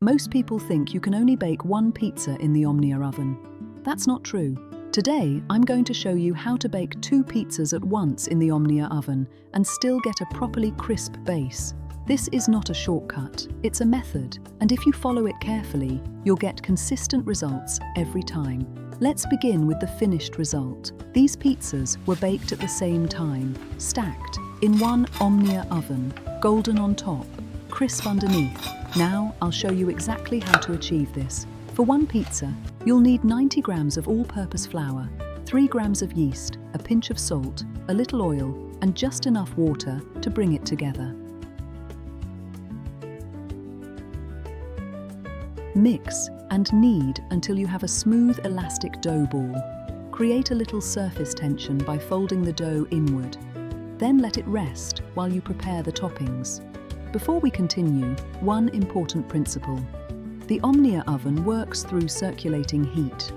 Most people think you can only bake one pizza in the Omnia oven. That's not true. Today, I'm going to show you how to bake 2 pizzas at once in the Omnia oven and still get a properly crisp base. This is not a shortcut, it's a method, and if you follow it carefully, you'll get consistent results every time. Let's begin with the finished result. These pizzas were baked at the same time, stacked, in one Omnia oven, golden on top, crisp underneath. Now, I'll show you exactly how to achieve this. For one pizza, you'll need 90 grams of all-purpose flour, 3 grams of yeast, a pinch of salt, a little oil, and just enough water to bring it together. Mix and knead until you have a smooth, elastic dough ball. Create a little surface tension by folding the dough inward. Then let it rest while you prepare the toppings. Before we continue, one important principle. The Omnia oven works through circulating heat.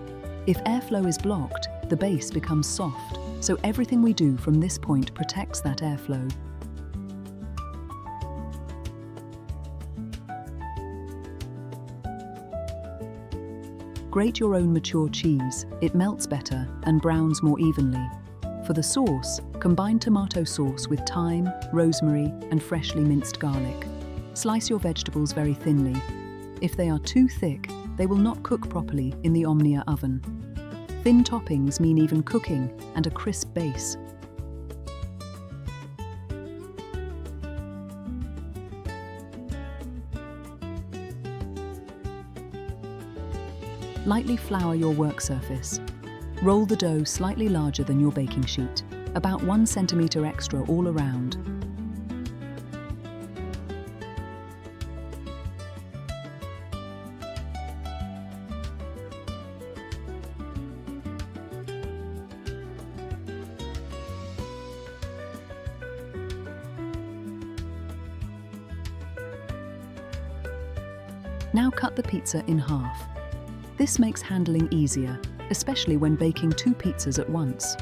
If airflow is blocked, the base becomes soft, so everything we do from this point protects that airflow. Grate your own mature cheese. It melts better and browns more evenly. For the sauce, combine tomato sauce with thyme, rosemary, and freshly minced garlic. Slice your vegetables very thinly. If they are too thick, they will not cook properly in the Omnia oven. Thin toppings mean even cooking and a crisp base. Lightly flour your work surface. Roll the dough slightly larger than your baking sheet, about 1 centimeter extra all around. Now cut the pizza in half. This makes handling easier, especially when baking 2 pizzas at once.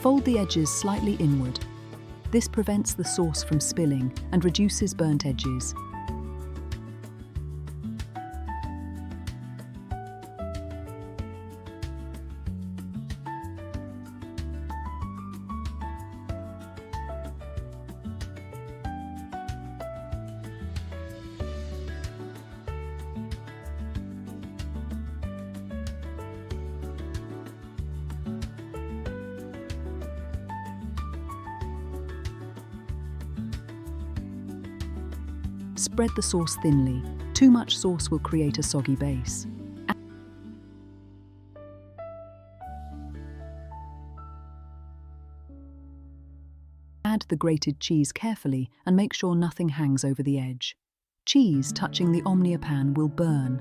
Fold the edges slightly inward. This prevents the sauce from spilling and reduces burnt edges. Spread the sauce thinly. Too much sauce will create a soggy base. Add the grated cheese carefully and make sure nothing hangs over the edge. Cheese touching the Omnia pan will burn.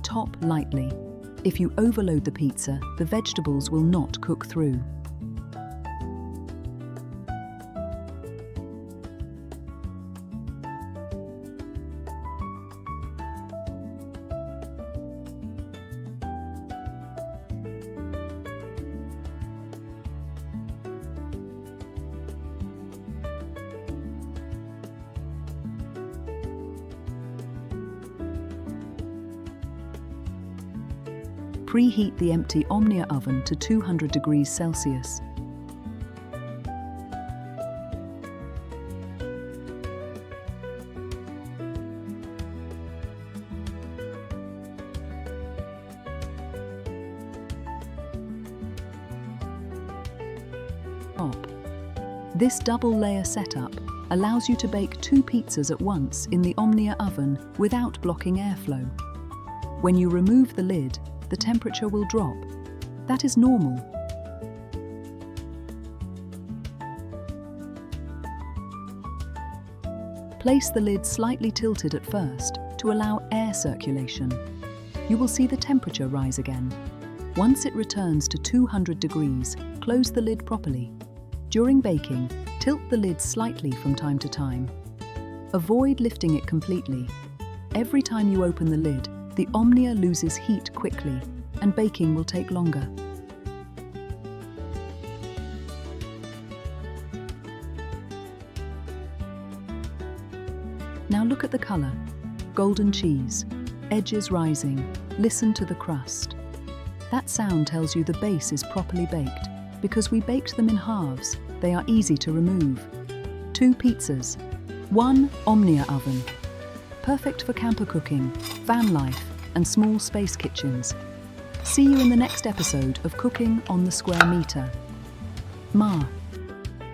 Top lightly. If you overload the pizza, the vegetables will not cook through. Preheat the empty Omnia oven to 200 degrees Celsius. This double-layer setup allows you to bake 2 pizzas at once in the Omnia oven without blocking airflow. When you remove the lid, the temperature will drop. That is normal. Place the lid slightly tilted at first to allow air circulation. You will see the temperature rise again. Once it returns to 200 degrees, close the lid properly. During baking, tilt the lid slightly from time to time. Avoid lifting it completely. Every time you open the lid, the Omnia loses heat quickly, and baking will take longer. Now look at the colour. Golden cheese, edges rising, listen to the crust. That sound tells you the base is properly baked. Because we baked them in halves, they are easy to remove. 2 pizzas, 1 Omnia oven. Perfect for camper cooking, van life, and small space kitchens. See you in the next episode of Cooking on the Square Meter. Ma.